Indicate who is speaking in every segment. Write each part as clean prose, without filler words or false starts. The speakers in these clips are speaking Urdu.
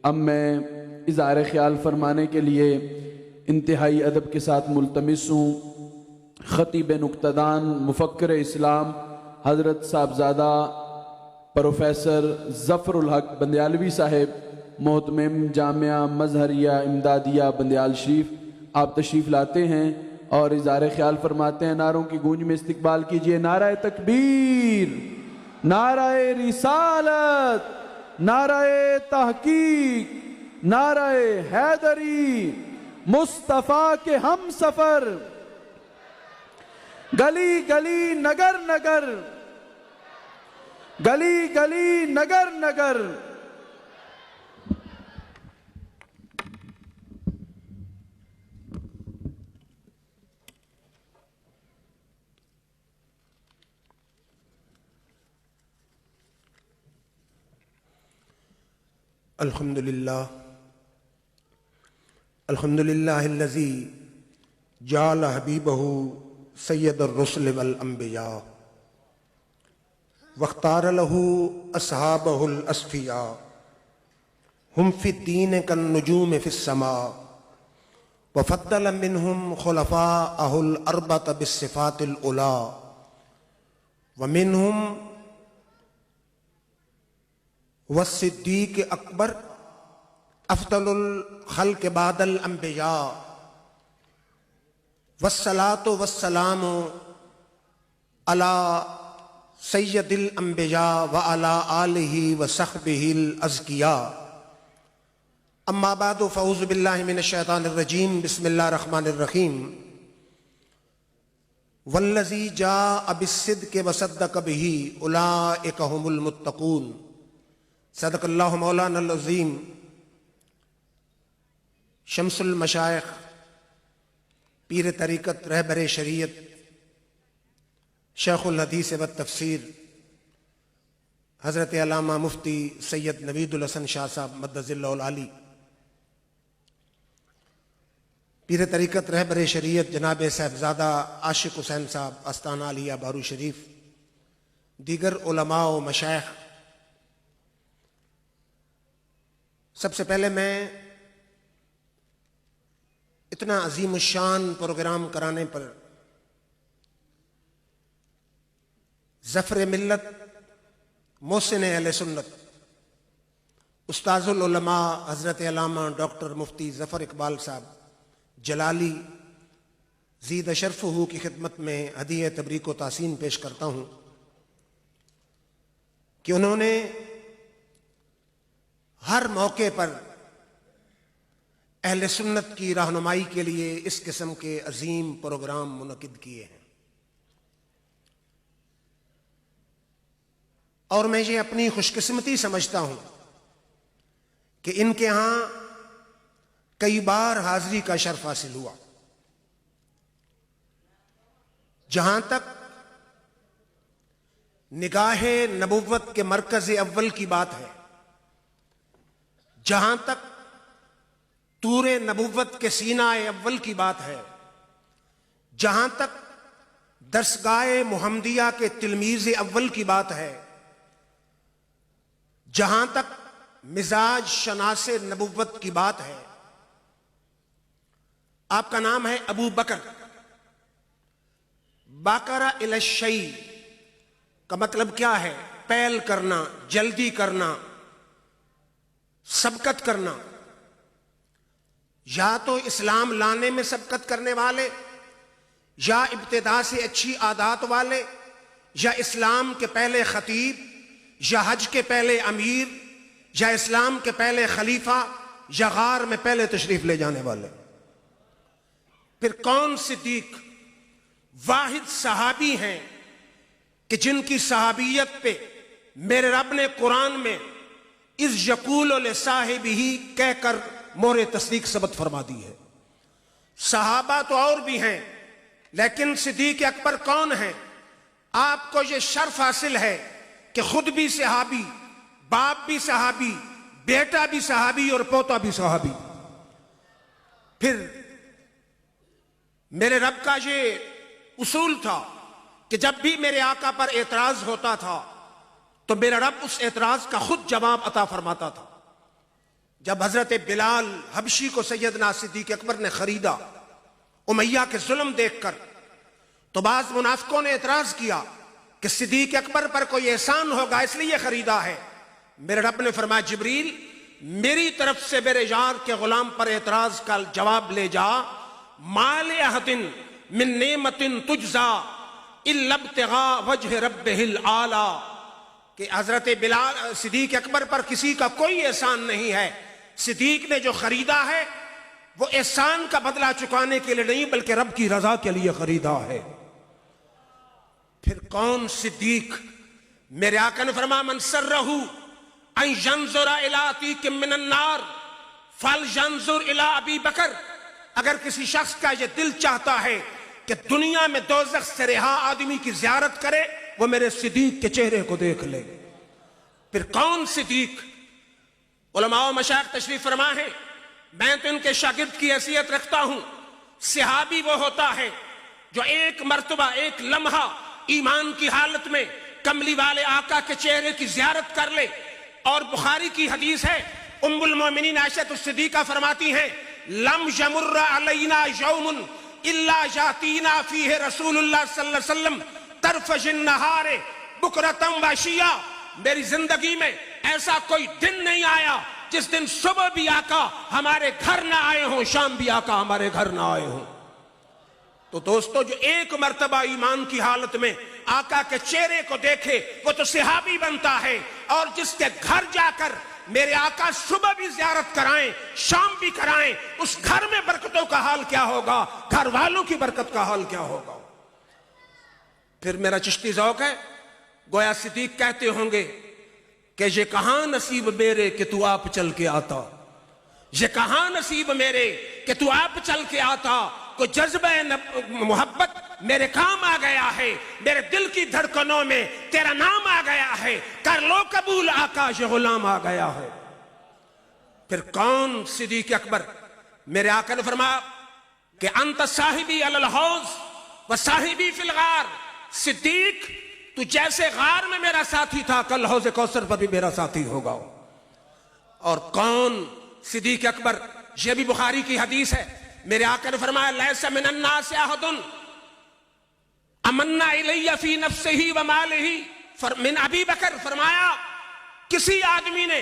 Speaker 1: اب میں اظہار خیال فرمانے کے لیے انتہائی ادب کے ساتھ ملتمس ہوں خطیب نکتدان مفکر اسلام حضرت صاحبزادہ پروفیسر ظفر الحق بندیالوی صاحب محتمم جامعہ مظہریہ امدادیہ بندیال شریف، آپ تشریف لاتے ہیں اور اظہار خیال فرماتے ہیں۔ نعروں کی گونج میں استقبال کیجئے نعرہ تکبیر، نعرہ رسالت، نعرہ تحقیق، نعرہ حیدری، مصطفیٰ کے ہم سفر، گلی گلی نگر نگر، گلی گلی نگر نگر۔
Speaker 2: الحمدللہ الحمدللہ الذی جعل حبیبہ سید الرسل والانبیاء واختار له اصحابہ الاصفیاء ہم فی الدین کالنجوم فی السماء وفضل منہم خلفاءہ الاربعۃ بالصفات العلی ومنہم والصدیق اکبر افضل الخلق بعد الانبیاء والصلاة والسلام علی سید الانبیاء وعلی آلہ وصحبہ الازکیاء اما بعد فاعوذ باللہ من الشیطان الرجیم بسم اللہ الرحمن الرحیم والذی جاء بالصدق وصدق بہ اولئک هم المتقون صدق اللہ مولانا العظیم۔ شمس المشائخ پیر طریقت رہبر شریعت شیخ الحدیث والتفسیر حضرت علامہ مفتی سید نوید الحسن شاہ صاحب مدظ اللہ العالی، پیر طریقت رہبر شریعت جناب صاحبزادہ عاشق حسین صاحب آستانہ علیہ بارو شریف، دیگر علماء و مشائخ، سب سے پہلے میں اتنا عظیم الشان پروگرام کرانے پر ظفر ملت محسن اہل سنت استاذ العلماء حضرت علامہ ڈاکٹر مفتی ظفر اقبال صاحب جلالی زید شرفہ کی خدمت میں ہدیہ تبریک و تحسین پیش کرتا ہوں کہ انہوں نے ہر موقع پر اہل سنت کی رہنمائی کے لیے اس قسم کے عظیم پروگرام منعقد کیے ہیں، اور میں یہ اپنی خوش قسمتی سمجھتا ہوں کہ ان کے ہاں کئی بار حاضری کا شرف حاصل ہوا۔ جہاں تک نگاہ نبوت کے مرکز اول کی بات ہے، جہاں تک طور نبوت کے سینہ اول کی بات ہے، جہاں تک درسگاہ محمدیہ کے تلمیذ اول کی بات ہے، جہاں تک مزاج شناس نبوت کی بات ہے، آپ کا نام ہے ابو بکر۔ باکرہ الی الشیء کا مطلب کیا ہے؟ پیل کرنا، جلدی کرنا، سبقت کرنا۔ یا تو اسلام لانے میں سبقت کرنے والے، یا ابتدا سے اچھی عادات والے، یا اسلام کے پہلے خطیب، یا حج کے پہلے امیر، یا اسلام کے پہلے خلیفہ، یا غار میں پہلے تشریف لے جانے والے۔ پھر کون صدیق؟ واحد صحابی ہیں کہ جن کی صحابیت پہ میرے رب نے قرآن میں اذ یقول لصاحبہ کہہ کر مہر تصدیق ثبت فرما دی ہے۔ صحابہ تو اور بھی ہیں، لیکن صدیق اکبر کون ہیں؟ آپ کو یہ شرف حاصل ہے کہ خود بھی صحابی، باپ بھی صحابی، بیٹا بھی صحابی اور پوتا بھی صحابی۔ پھر میرے رب کا یہ اصول تھا کہ جب بھی میرے آقا پر اعتراض ہوتا تھا تو میرا رب اس اعتراض کا خود جواب عطا فرماتا تھا۔ جب حضرت بلال حبشی کو سیدنا صدیق اکبر نے خریدا امیہ کے ظلم دیکھ کر، تو بعض منافقوں نے اعتراض کیا کہ صدیق اکبر پر کوئی احسان ہوگا اس لیے خریدا ہے۔ میرے رب نے فرمایا جبریل میری طرف سے میرے یار کے غلام پر اعتراض کا جواب لے جا، مال احد من نعمت تجزا الا ابتغاء وجہ ربہ الاعلی، کہ حضرت بلال صدیق اکبر پر کسی کا کوئی احسان نہیں ہے، صدیق نے جو خریدا ہے وہ احسان کا بدلہ چکانے کے لیے نہیں بلکہ رب کی رضا کے لیے خریدا ہے۔ پھر کون صدیق؟ میرے آقا نے فرمایا من سرہ ان ینظر الی عتیق من النار فلینظر الی ابی بکر، اگر کسی شخص کا یہ دل چاہتا ہے کہ دنیا میں دوزخ سے رہا آدمی کی زیارت کرے، وہ میرے صدیق کے چہرے کو دیکھ لے۔ پھر کون صدیق؟ علماء و مشائخ تشریف فرما ہے، میں تو ان کے شاگرد کی حیثیت رکھتا ہوں۔ صحابی وہ ہوتا ہے جو ایک مرتبہ ایک لمحہ ایمان کی حالت میں کملی والے آقا کے چہرے کی زیارت کر لے۔ اور بخاری کی حدیث ہے، ام المومنین عائشہ الصدیقہ فرماتی ہیں لم یمر علینا یوم الا یاتینا فیہ رسول اللہ صلی اللہ علیہ وسلم طرفج النہار بکرۃ وعشیہ، میری زندگی میں ایسا کوئی دن نہیں آیا جس دن صبح بھی آقا ہمارے گھر نہ آئے ہوں، شام بھی آقا ہمارے گھر نہ آئے ہوں۔ تو دوستو جو ایک مرتبہ ایمان کی حالت میں آقا کے چہرے کو دیکھے وہ تو صحابی بنتا ہے، اور جس کے گھر جا کر میرے آقا صبح بھی زیارت کرائیں شام بھی کرائیں، اس گھر میں برکتوں کا حال کیا ہوگا، گھر والوں کی برکت کا حال کیا ہوگا۔ پھر میرا چشتی ذوق ہے، گویا صدیق کہتے ہوں گے کہ یہ کہاں نصیب میرے کہ تو آپ چل کے آتا، یہ کہاں نصیب میرے کہ تو آپ چل کے آتا، کوئی جذبہ محبت میرے کام آ گیا ہے، میرے دل کی دھڑکنوں میں تیرا نام آ گیا ہے، کر لو قبول آقا یہ غلام آ گیا ہے۔ پھر کون صدیق اکبر؟ میرے آقا نے فرمایا کہ انت صاحبی علی الحوض و صاحبی فی الغار، صدیق تو جیسے غار میں میرا ساتھی تھا کل حوض کوثر پر بھی میرا ساتھی ہوگا۔ اور کون صدیق اکبر؟ یہ بھی بخاری کی حدیث ہے، میرے آقا نے فرمایا لیس من الناس احد امن الی فی نفسہ و مالہ من ابی بکر، فرمایا کسی آدمی نے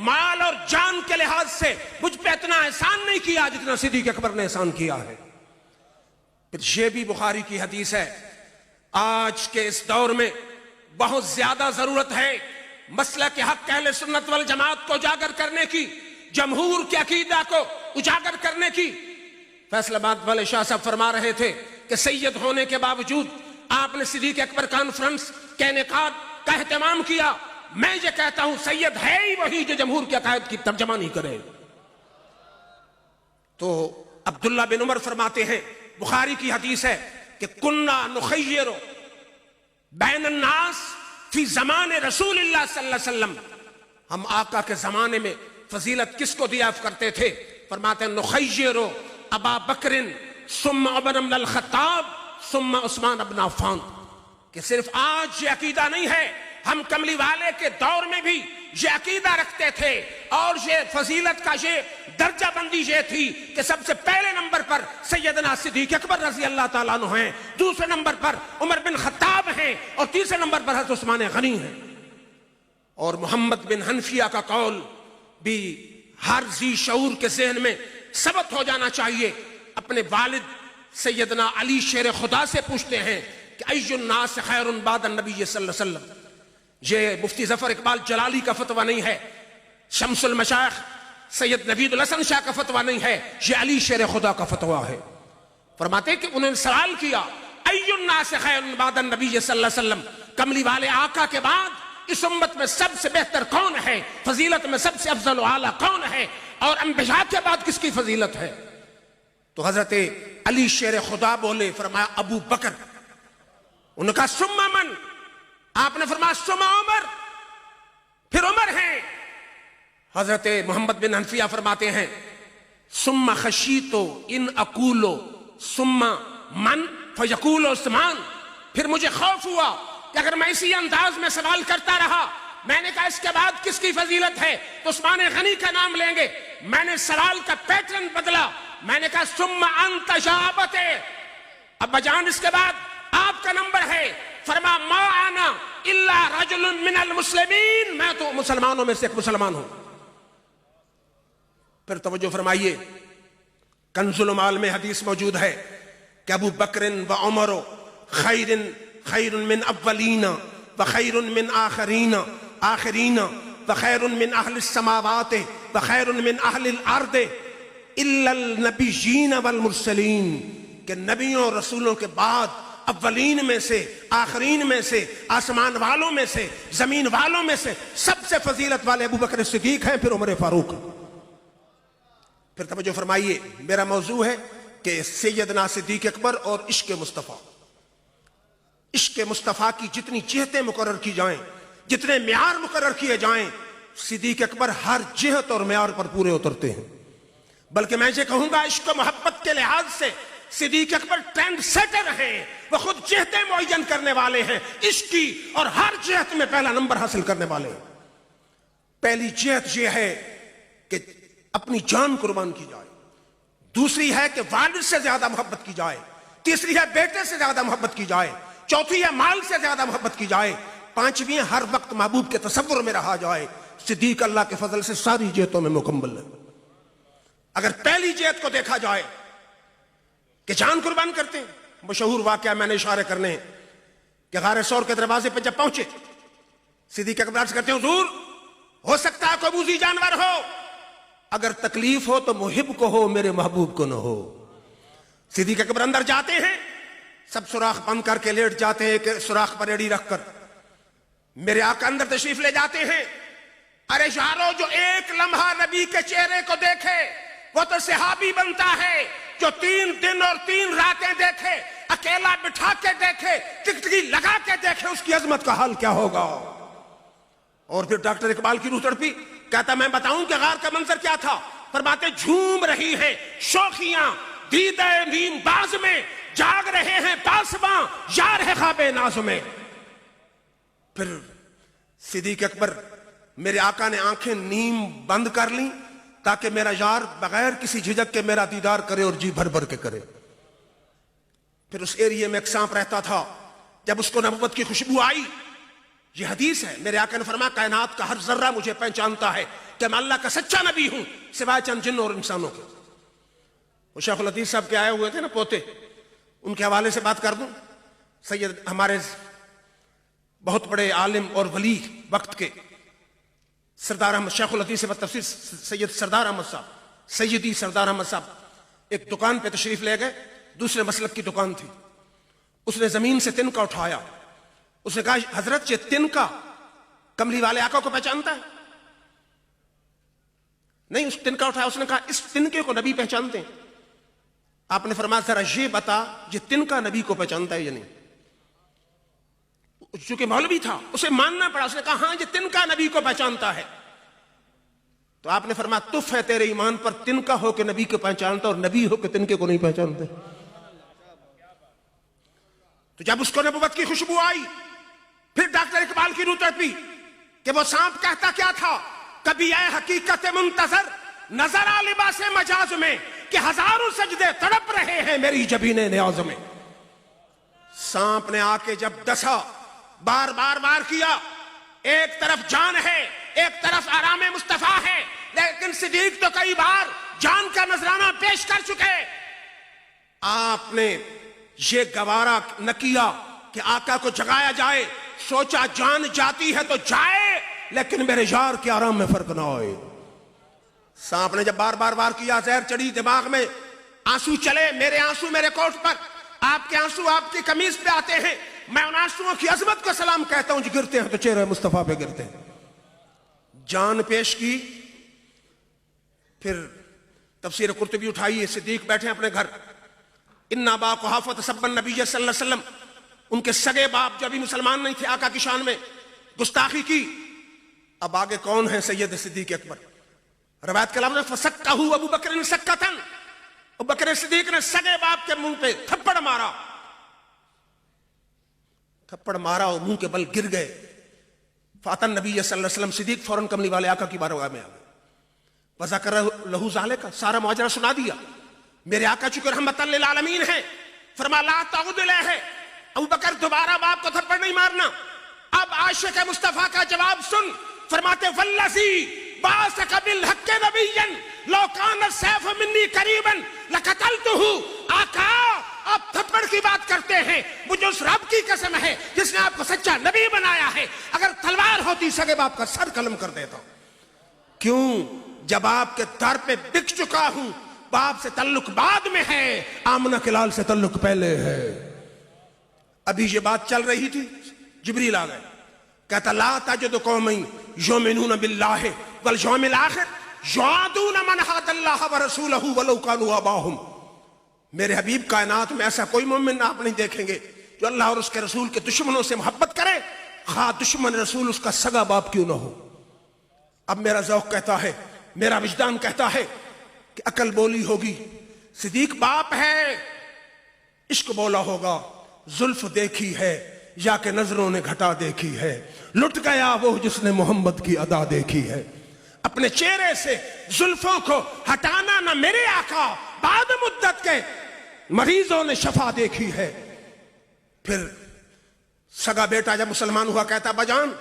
Speaker 2: مال اور جان کے لحاظ سے مجھ پہ اتنا احسان نہیں کیا جتنا صدیق اکبر نے احسان کیا ہے۔ پھر یہ بھی بخاری کی حدیث ہے، آج کے اس دور میں بہت زیادہ ضرورت ہے مسلک حق اہل سنت والجماعت کو اجاگر کرنے کی، جمہور کے عقیدہ کو اجاگر کرنے کی۔ فیصل آباد والے شاہ صاحب فرما رہے تھے کہ سید ہونے کے باوجود آپ نے صدیق اکبر کانفرنس کے انعقاد کا اہتمام کیا۔ میں یہ کہتا ہوں سید ہے ہی وہی جو جمہور کے عقائد کی ترجمہ نہیں کرے۔ تو عبداللہ بن عمر فرماتے ہیں، بخاری کی حدیث ہے کہ کننا نخیر بین الناس فی زمان رسول اللہ صلی اللہ علیہ وسلم، ہم آقا کے زمانے میں فضیلت کس کو دیا کرتے تھے؟ فرماتے ہیں نخیر ابا بکر ثم عمر بن الخطاب ثم عثمان بن عفان، کہ صرف آج یہ عقیدہ نہیں ہے، ہم کملی والے کے دور میں بھی یہ عقیدہ رکھتے تھے، اور یہ فضیلت کا یہ درجہ بندی یہ تھی کہ سب سے پہلے نمبر پر سیدنا صدیق اکبر رضی اللہ تعالیٰ عنہ ہیں، دوسرے نمبر پر عمر بن خطاب ہیں، اور تیسرے نمبر پر حضرت عثمان غنی ہیں۔ اور محمد بن حنفیہ کا قول بھی ہر ذی شعور کے ذہن میں ثبت ہو جانا چاہیے۔ اپنے والد سیدنا علی شیر خدا سے پوچھتے ہیں کہ ای الناس خیر بعد النبی صلی اللہ علیہ وسلم، یہ مفتی ظفر اقبال جلالی کا فتویٰ نہیں ہے، شمس المشائخ سید نوید الحسن شاہ کا فتویٰ نہیں ہے، یہ علی شیر خدا کا فتویٰ ہے۔ فرماتے ہیں کہ انہوں نے سوال کیا ای الناس خیر بعد النبی صلی اللہ علیہ وسلم، کملی والے آقا کے بعد اس امت میں سب سے بہتر کون ہے، فضیلت میں سب سے افضل و اعلیٰ کون ہے، اور انبیاء کے بعد کس کی فضیلت ہے؟ تو حضرت علی شیر خدا بولے، فرمایا ابو بکر۔ انہوں نے کہا ثم من؟ آپ نے فرمایا ثم عمر، پھر عمر ہیں۔ حضرت محمد بن حنفیہ فرماتے ہیں ثم خشیتو ان اقولو ثم من فیقول عثمان، پھر مجھے خوف ہوا کہ اگر میں اسی انداز میں سوال کرتا رہا میں نے کہا اس کے بعد کس کی فضیلت ہے تو عثمان غنی کا نام لیں گے. میں نے سوال کا پیٹرن بدلا, میں نے کہا ثم انت شعبت, ابا جان اس کے بعد آپ کا نمبر ہے. فرما ما انا الا رجل من المسلمین, میں تو مسلمانوں میں سے ایک مسلمان ہوں. پھر توجہ فرمائیے, کنز المال میں حدیث موجود ہے کہ ابو بکر و عمر خیر من اولین و خیر من آخرین و خیر من اہل السماوات و خیر من اہل الارض الا النبیین والمرسلین, کہ نبیوں اور رسولوں کے بعد اولین میں سے, آخرین میں سے, آسمان والوں میں سے, زمین والوں میں سے سب سے فضیلت والے ابو بکر صدیق ہیں, پھر عمر فاروق. پھر توجہ فرمائیے, میرا موضوع ہے کہ سیدنا صدیق اکبر اور عشق مصطفیٰ. عشق مصطفیٰ کی جتنی جہتیں مقرر کی جائیں, جتنے معیار مقرر کیے جائیں, صدیق اکبر ہر جہت اور معیار پر پورے اترتے ہیں. بلکہ میں یہ کہوں گا عشق و محبت کے لحاظ سے صدیق اکبر ٹرینڈ سیٹر ہیں, وہ خود جہتیں معین کرنے والے ہیں, عشق کی اور ہر جہت میں پہلا نمبر حاصل کرنے والے ہیں. پہلی جہت یہ ہے کہ اپنی جان قربان کی جائے, دوسری ہے کہ والد سے زیادہ محبت کی جائے, تیسری ہے بیٹے سے زیادہ محبت کی جائے, چوتھی ہے مال سے زیادہ محبت کی جائے, پانچویں ہر وقت محبوب کے تصور میں رہا جائے. صدیق اللہ کے فضل سے ساری جہتوں میں مکمل ہے. اگر پہلی جہت کو دیکھا جائے کہ جان قربان کرتے ہیں, مشہور واقعہ میں نے اشارے کرنے ہیں کہ غار ثور کے دروازے پہ جب پہنچے, صدیق اکبر عرض کرتے ہیں حضور ہو سکتا ہے کوئی بوذی جانور ہو, اگر تکلیف ہو تو محب کو ہو, میرے محبوب کو نہ ہو. صدیق اکبر اندر جاتے ہیں, سب سوراخ بند کر کے لیٹ جاتے ہیں, کہ سوراخ پر ایڑی رکھ کر میرے آقا اندر تشریف لے جاتے ہیں. ارے یارو, جو ایک لمحہ نبی کے چہرے کو دیکھے وہ تو صحابی بنتا ہے, جو 3 دن اور 3 راتیں دیکھے, اکیلا بٹھا کے دیکھے, ٹکٹکی لگا کے دیکھے, اس کی عظمت کا حال کیا ہوگا. اور پھر ڈاکٹر اقبال کی روح تڑپی, کہتا میں بتاؤں کہ غار کا منظر کیا تھا. فرماتے جھوم رہی ہیں شوخیاں دیدہ نیم باز میں, جاگ رہے ہیں پاسباں یار ہے خواب ناز میں. پھر صدیق اکبر, میرے آقا نے آنکھیں نیم بند کر لیں تاکہ میرا یار بغیر کسی جھجک کے میرا دیدار کرے اور جی بھر بھر کے کرے. پھر اس ایریے میں ایک سانپ رہتا تھا, جب اس کو نبوت کی خوشبو آئی, یہ حدیث ہے, میرے آقا نے فرمایا کائنات کا ہر ذرہ مجھے پہچانتا ہے کہ میں اللہ کا سچا نبی ہوں سوائے چند جن اور انسانوں کے. وہ شیخ الحدیث صاحب کے آئے ہوئے تھے نا پوتے, ان کے حوالے سے بات کر دوں. سید ہمارے بہت بڑے عالم اور ولی وقت کے سردار احمد, شیخ الحدیث سے تفسیر سید سردار احمد صاحب, سیدی سردار احمد صاحب ایک دکان پہ تشریف لے گئے, دوسرے مسلک کی دکان تھی. اس نے زمین سے تنکا اٹھایا, اس نے کہا حضرت یہ تنکا کملی والے آقا کو پہچانتا ہے؟ نہیں, اس تنکا اٹھایا, اس نے کہا اس تنکے کو نبی پہچانتے ہیں؟ آپ نے فرمایا ذرا یہ بتا یہ تنکا نبی کو پہچانتا ہے یا نہیں. چونکہ مولوی تھا اسے ماننا پڑا, اس نے کہا ہاں یہ تنکا نبی کو پہچانتا ہے. تو آپ نے فرمایا تف ہے تیرے ایمان پر, تنکا ہو کے نبی کو پہچانتا اور نبی ہو کے تنکے کو نہیں پہچانتے. تو جب اس کو نبوت کی خوشبو آئی, پھر ڈاکٹر اقبال کی روح تڑپی کہ وہ سانپ کہتا کیا تھا, کبھی اے حقیقت منتظر نظر آ لباس مجاز میں کہ ہزاروں سجدے تڑپ رہے ہیں میری جبین نیاز میں. سانپ نے آ کے جب ڈسا, بار بار بار کیا, ایک طرف جان ہے ایک طرف آرام مصطفیٰ ہے, لیکن صدیق تو کئی بار جان کا نذرانہ پیش کر چکے. آپ نے یہ گوارا نہ کیا کہ آقا کو جگایا جائے, سوچا جان جاتی ہے تو جائے لیکن میرے یار کے آرام میں فرق نہ ہوئے. سانپ نے جب بار بار بار کیا, زہر چڑھی دماغ میں, آنسو چلے, میرے آنسو میرے کوٹ پر, آپ کے آنسو آپ کی قمیض پہ آتے ہیں, میں ان آنسوؤں کی عظمت کو سلام کہتا ہوں, جو گرتے ہیں تو چہرے مصطفیٰ پہ گرتے ہیں. جان پیش کی. پھر تفسیر قرطبی اٹھائیے, صدیق بیٹھے اپنے گھر, ان ابا قحافہ سب النبی صلی اللہ علیہ وسلم, ان کے سگے باپ جو ابھی مسلمان نہیں تھے آقا کی شان میں گستاخی کی. اب آگے کون ہیں سید صدیق اکبر. روایت کے لفظ فسکہ ابو بکر سکتن, ابو بکر صدیق نے سگے باپ کے منہ پہ تھپڑ مارا, تھپڑ مارا اور منہ کے بل گر گئے. فاتن نبی صلی اللہ علیہ وسلم صدیق فوراً کملی والے آقا کی بارگاہ میں آ گئے. وذکر لہو ذالک کا سارا ماجرا سنا دیا. میرے آقا چونکہ رحمت للعالمین ہیں, فرما لا تعود الیہ, ابو بکر دوبارہ باپ کو تھپڑ نہیں مارنا. اب عاشق مصطفیٰ کا جواب سن, فرماتے والذی بعثک بالحق نبیا لو کان السیف منی قریبا لقتلتہ. آقا آپ تھپڑ کی بات کرتے ہیں, مجھے اس رب کی قسم ہے جس نے آپ کو سچا نبی بنایا ہے, اگر تلوار ہوتی سگے باپ کا سر قلم کر دیتا. کیوں؟ جب آپ کے در پہ بک چکا ہوں. باپ سے تعلق بعد میں ہے, آمنہ کے لال سے تعلق پہلے ہے. ابھی یہ بات چل رہی تھی, جبریل آ گئے. کہتا لا تجد قوما یؤمنون باللہ والیوم الآخر یعادون من حاد اللہ ورسولہ ولو کانوا آباءہم. میرے حبیب کائنات میں ایسا کوئی مومن آپ نہیں دیکھیں گے جو اللہ اور اس کے رسول کے دشمنوں سے محبت کرے, خواہ دشمن رسول اس کا سگا باپ کیوں نہ ہو. اب میرا ذوق کہتا ہے, میرا وجدان کہتا ہے کہ عقل بولی ہوگی. صدیق باپ ہے, عشق بولا ہوگا, زلف دیکھی ہے یا کہ نظروں نے گھٹا دیکھی ہے. لٹ گیا وہ جس نے محمد کی ادا دیکھی ہے. اپنے چہرے سے زلفوں کو ہٹانا نہ میرے آقا, بعد مدت کے مریضوں نے شفا دیکھی ہے. پھر سگا بیٹا جب مسلمان ہوا کہتا بجان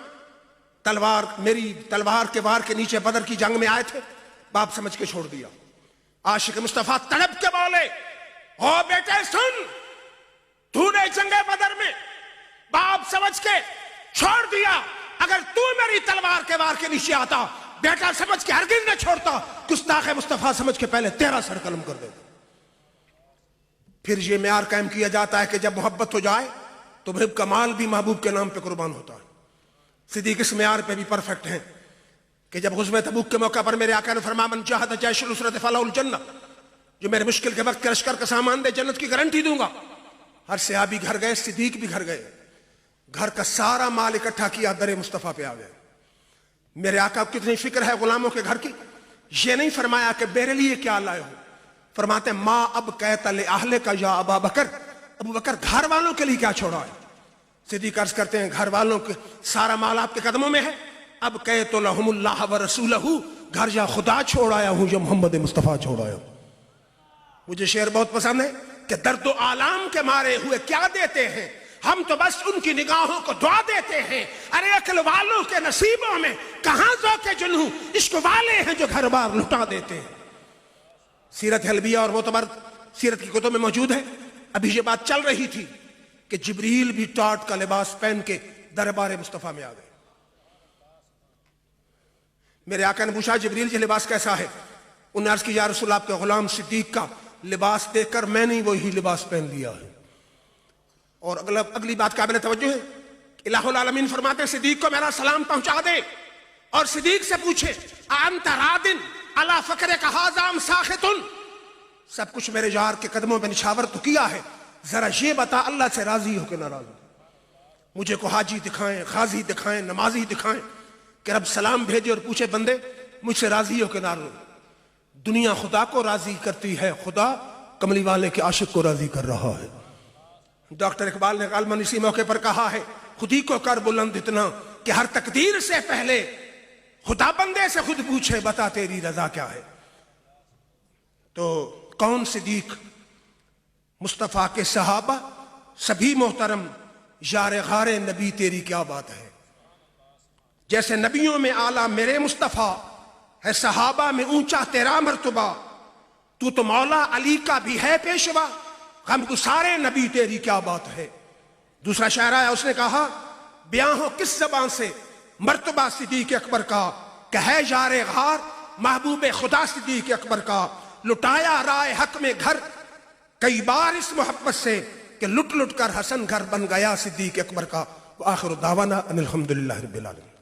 Speaker 2: تلوار, میری تلوار کے وار کے نیچے بدر کی جنگ میں آئے تھے, باپ سمجھ کے چھوڑ دیا. عاشق مصطفیٰ تڑپ کے بولے, او بیٹے سن, تو نے جنگ بدر میں باپ سمجھ کے چھوڑ دیا, اگر تو میری تلوار کے وار کے نیچے آتا بیٹا سمجھ کے ہرگز نہ چھوڑتا, گستاخ مصطفیٰ سمجھ کے پہلے تیرا سر قلم کر دیتا. پھر یہ معیار قائم کیا جاتا ہے کہ جب محبت ہو جائے تو محب کا مال بھی محبوب کے نام پہ قربان ہوتا ہے. صدیق اس معیار پہ بھی پرفیکٹ ہیں کہ جب غزوہ تبوک کے موقع پر میرے آقا نے فرمایا من جاہد جیش الاسرۃ فلہ الجنہ, جو میرے مشکل کے وقت کے لشکر کا سامان دے جنت کی گارنٹی دوں گا. ہر صحابی گھر گئے, صدیق بھی گھر گئے, گھر کا سارا مال اکٹھا کیا, در مصطفیٰ پہ آ گئے. میرے آقا کو کتنی فکر ہے غلاموں کے گھر کی. یہ نہیں فرمایا کہ میرے لیے کیا لائے ہو, فرماتے ما اب کہتا لأہلک کا یا ابا بکر, ابو بکر گھر والوں کے لیے کیا چھوڑا ہے. صدیق عرض کرتے ہیں گھر والوں کے سارا مال آپ کے قدموں میں ہے, اب کہت لہم اللہ ورسولہ, گھر جا خدا چھوڑ آیا ہوں جو محمد مصطفیٰ چھوڑ آیا ہوں. مجھے شعر بہت پسند ہے کہ درد و آلام کے مارے ہوئے کیا دیتے ہیں, ہم تو بس ان کی نگاہوں کو دعا دیتے ہیں. ارے عقل والوں کے نصیبوں میں کہاں ذوق جنوں, عشق والے ہیں جو گھر بار لٹا دیتے ہیں. سیرت حلبیہ اور معتبر سیرت کی کتب میں موجود ہے. ابھی یہ بات چل رہی تھی کہ جبریل بھی ٹاٹ کا لباس پہن کے دربار مصطفیٰ میں آ گئے. میرے آقا نے پوچھا جبریل یہ لباس کیسا ہے؟ انہوں نے عرض کی یا رسول آپ کے غلام صدیق کا لباس دیکھ کر میں نے وہی لباس پہن لیا ہے. اور اگلی بات قابل توجہ ہے, الہ العالمین فرماتے ہیں صدیق کو میرا سلام پہنچا دے, اور صدیق سے پوچھے انت رادن علی فقرک ھذا ام ساخط, سب کچھ میرے یار کے قدموں پہ نچھاور تو کیا ہے, ذرا یہ بتا اللہ سے راضی ہو کہ ناراض ہو. مجھے کو حاجی دکھائیں, غازی دکھائیں, نمازی دکھائیں کہ رب سلام بھیجے اور پوچھے بندے مجھ سے راضی ہو کہ ناراض ہو. دنیا خدا کو راضی کرتی ہے, خدا کملی والے کے عاشق کو راضی کر رہا ہے. ڈاکٹر اقبال نے غالباً اسی موقع پر کہا ہے خودی کو کر بلند اتنا کہ ہر تقدیر سے پہلے خدا بندے سے خود پوچھے بتا تیری رضا کیا ہے. تو کون صدیق؟ مصطفیٰ کے صحابہ سبھی محترم, یار غار نبی تیری کیا بات ہے. جیسے نبیوں میں اعلیٰ میرے مصطفیٰ ہے, صحابہ میں اونچا تیرا مرتبہ, تو مولا علی کا بھی ہے پیشوا, غم گسارے نبی تیری کیا بات ہے. دوسرا شاعر آیا, اس نے کہا بیاں ہو کس زبان سے مرتبہ صدیق اکبر کا, کہ ہے یار غار محبوب خدا صدیق اکبر کا. لٹایا رائے حق میں گھر کئی بار اس محبت سے کہ لٹ لٹ کر حسن گھر بن گیا صدیق اکبر کا. وآخر دعوانا ان الحمدللہ رب العالمین.